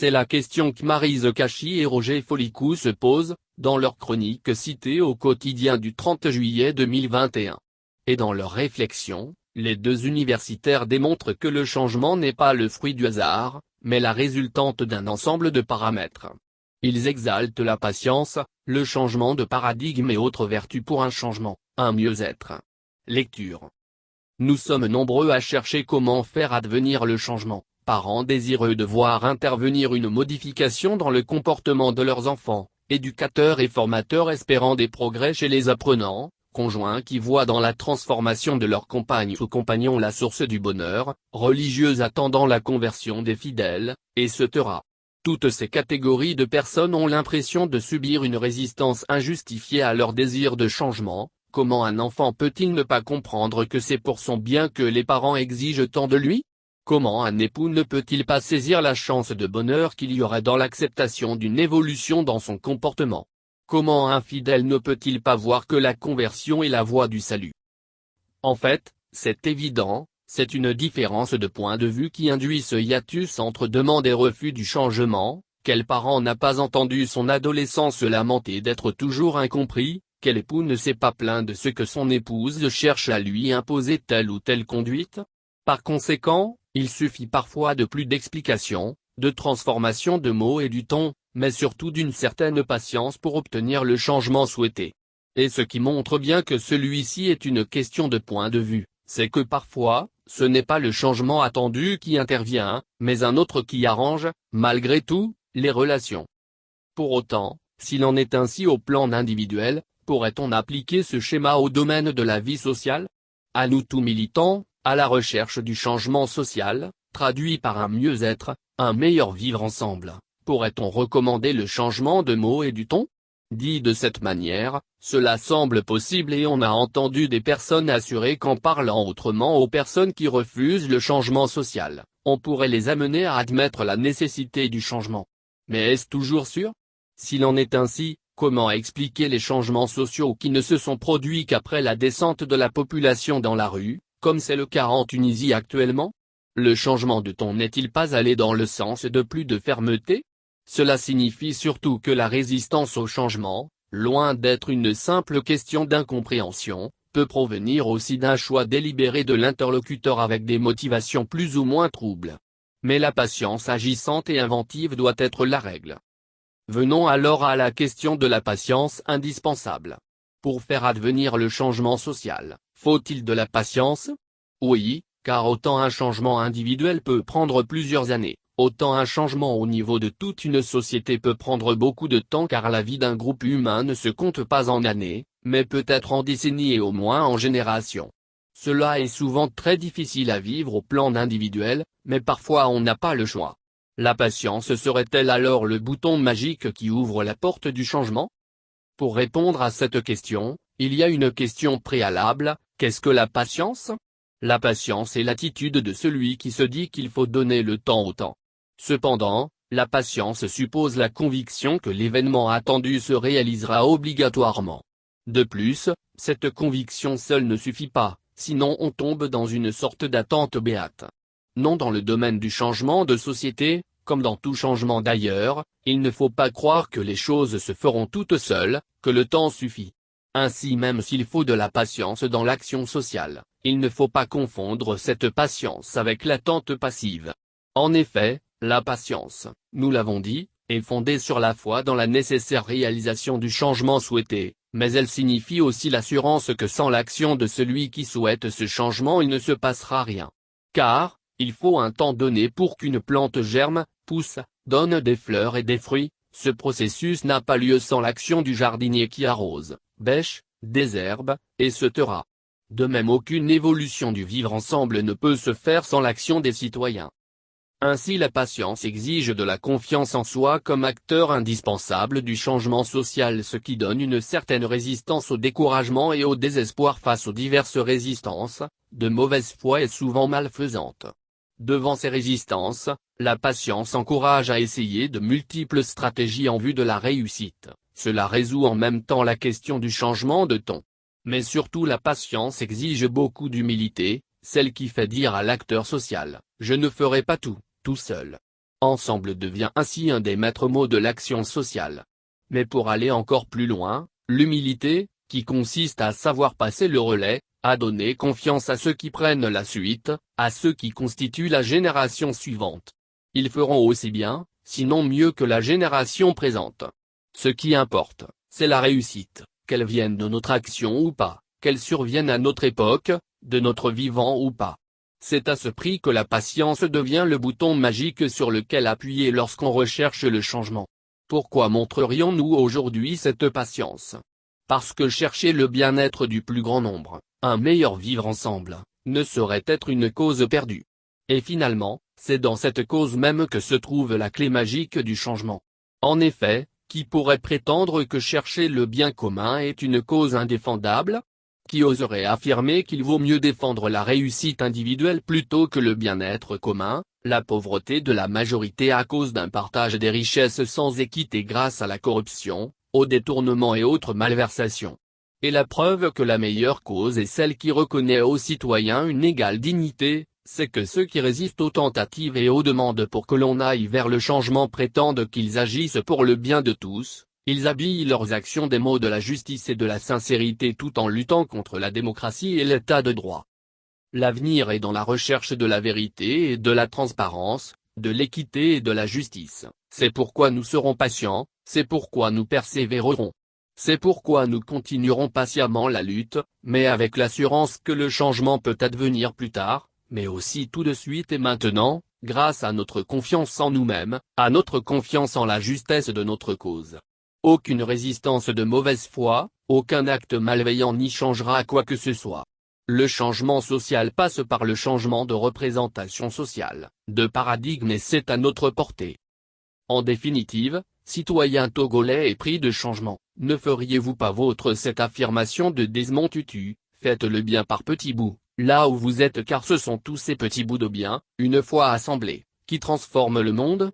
C'est la question que Maryse Cachy et Roger Folicou se posent, dans leur chronique citée au Quotidien du 30 juillet 2021. Et dans leur réflexion, les deux universitaires démontrent que le changement n'est pas le fruit du hasard, mais la résultante d'un ensemble de paramètres. Ils exaltent la patience, le changement de paradigme et autres vertus pour un changement, un mieux-être. Lecture. Nous sommes nombreux à chercher comment faire advenir le changement, parents désireux de voir intervenir une modification dans le comportement de leurs enfants, éducateurs et formateurs espérant des progrès chez les apprenants, conjoints qui voient dans la transformation de leur compagne ou compagnon la source du bonheur, religieux attendant la conversion des fidèles, etc. Toutes ces catégories de personnes ont l'impression de subir une résistance injustifiée à leur désir de changement. Comment un enfant peut-il ne pas comprendre que c'est pour son bien que les parents exigent tant de lui? Comment un époux ne peut-il pas saisir la chance de bonheur qu'il y aurait dans l'acceptation d'une évolution dans son comportement? Comment un fidèle ne peut-il pas voir que la conversion est la voie du salut? En fait, c'est évident, c'est une différence de point de vue qui induit ce hiatus entre demande et refus du changement. Quel parent n'a pas entendu son adolescent se lamenter d'être toujours incompris? Quel époux ne s'est pas plaint de ce que son épouse cherche à lui imposer telle ou telle conduite? Par conséquent, il suffit parfois de plus d'explications, de transformation de mots et du ton, mais surtout d'une certaine patience pour obtenir le changement souhaité. Et ce qui montre bien que celui-ci est une question de point de vue, c'est que parfois, ce n'est pas le changement attendu qui intervient, mais un autre qui arrange, malgré tout, les relations. Pour autant, s'il en est ainsi au plan individuel, pourrait-on appliquer ce schéma au domaine de la vie sociale? À nous tous militants, à la recherche du changement social, traduit par un mieux-être, un meilleur vivre ensemble, pourrait-on recommander le changement de mots et du ton? Dit de cette manière, cela semble possible et on a entendu des personnes assurer qu'en parlant autrement aux personnes qui refusent le changement social, on pourrait les amener à admettre la nécessité du changement. Mais est-ce toujours sûr? S'il en est ainsi, comment expliquer les changements sociaux qui ne se sont produits qu'après la descente de la population dans la rue, comme c'est le cas en Tunisie actuellement? Le changement de ton n'est-il pas allé dans le sens de plus de fermeté? Cela signifie surtout que la résistance au changement, loin d'être une simple question d'incompréhension, peut provenir aussi d'un choix délibéré de l'interlocuteur avec des motivations plus ou moins troubles. Mais la patience agissante et inventive doit être la règle. Venons alors à la question de la patience indispensable. Pour faire advenir le changement social, faut-il de la patience? Oui, car autant un changement individuel peut prendre plusieurs années, autant un changement au niveau de toute une société peut prendre beaucoup de temps car la vie d'un groupe humain ne se compte pas en années, mais peut-être en décennies et au moins en générations. Cela est souvent très difficile à vivre au plan individuel, mais parfois on n'a pas le choix. La patience serait-elle alors le bouton magique qui ouvre la porte du changement? Pour répondre à cette question, il y a une question préalable, qu'est-ce que la patience? La patience est l'attitude de celui qui se dit qu'il faut donner le temps au temps. Cependant, la patience suppose la conviction que l'événement attendu se réalisera obligatoirement. De plus, cette conviction seule ne suffit pas, sinon on tombe dans une sorte d'attente béate. Non, dans le domaine du changement de société, comme dans tout changement d'ailleurs, il ne faut pas croire que les choses se feront toutes seules, que le temps suffit. Ainsi, même s'il faut de la patience dans l'action sociale, il ne faut pas confondre cette patience avec l'attente passive. En effet, la patience, nous l'avons dit, est fondée sur la foi dans la nécessaire réalisation du changement souhaité, mais elle signifie aussi l'assurance que sans l'action de celui qui souhaite ce changement il ne se passera rien. Car, il faut un temps donné pour qu'une plante germe, pousse, donne des fleurs et des fruits. Ce processus n'a pas lieu sans l'action du jardinier qui arrose, bêche, désherbe, etc. De même, aucune évolution du vivre ensemble ne peut se faire sans l'action des citoyens. Ainsi, la patience exige de la confiance en soi comme acteur indispensable du changement social, ce qui donne une certaine résistance au découragement et au désespoir face aux diverses résistances, de mauvaise foi et souvent malfaisantes. Devant ces résistances, la patience encourage à essayer de multiples stratégies en vue de la réussite. Cela résout en même temps la question du changement de ton. Mais surtout, la patience exige beaucoup d'humilité, celle qui fait dire à l'acteur social, je ne ferai pas tout seul. Ensemble devient ainsi un des maîtres mots de l'action sociale. Mais pour aller encore plus loin, l'humilité, qui consiste à savoir passer le relais, à donner confiance à ceux qui prennent la suite, à ceux qui constituent la génération suivante. Ils feront aussi bien, sinon mieux que la génération présente. Ce qui importe, c'est la réussite, qu'elle vienne de notre action ou pas, qu'elle survienne à notre époque, de notre vivant ou pas. C'est à ce prix que la patience devient le bouton magique sur lequel appuyer lorsqu'on recherche le changement. Pourquoi montrerions-nous aujourd'hui cette patience? Parce que chercher le bien-être du plus grand nombre, un meilleur vivre ensemble, ne saurait être une cause perdue. Et finalement, c'est dans cette cause même que se trouve la clé magique du changement. En effet, qui pourrait prétendre que chercher le bien commun est une cause indéfendable? Qui oserait affirmer qu'il vaut mieux défendre la réussite individuelle plutôt que le bien-être commun, la pauvreté de la majorité à cause d'un partage des richesses sans équité grâce à la corruption, au détournement et autres malversations? Et la preuve que la meilleure cause est celle qui reconnaît aux citoyens une égale dignité, c'est que ceux qui résistent aux tentatives et aux demandes pour que l'on aille vers le changement prétendent qu'ils agissent pour le bien de tous. Ils habillent leurs actions des mots de la justice et de la sincérité tout en luttant contre la démocratie et l'état de droit. L'avenir est dans la recherche de la vérité et de la transparence, de l'équité et de la justice. C'est pourquoi nous serons patients, c'est pourquoi nous persévérerons. C'est pourquoi nous continuerons patiemment la lutte, mais avec l'assurance que le changement peut advenir plus tard, mais aussi tout de suite et maintenant, grâce à notre confiance en nous-mêmes, à notre confiance en la justesse de notre cause. Aucune résistance de mauvaise foi, aucun acte malveillant n'y changera quoi que ce soit. Le changement social passe par le changement de représentation sociale, de paradigme et c'est à notre portée. En définitive, citoyens togolais épris de changement, ne feriez-vous pas vôtre cette affirmation de Desmond Tutu, faites le bien par petits bouts, là où vous êtes car ce sont tous ces petits bouts de bien, une fois assemblés, qui transforment le monde?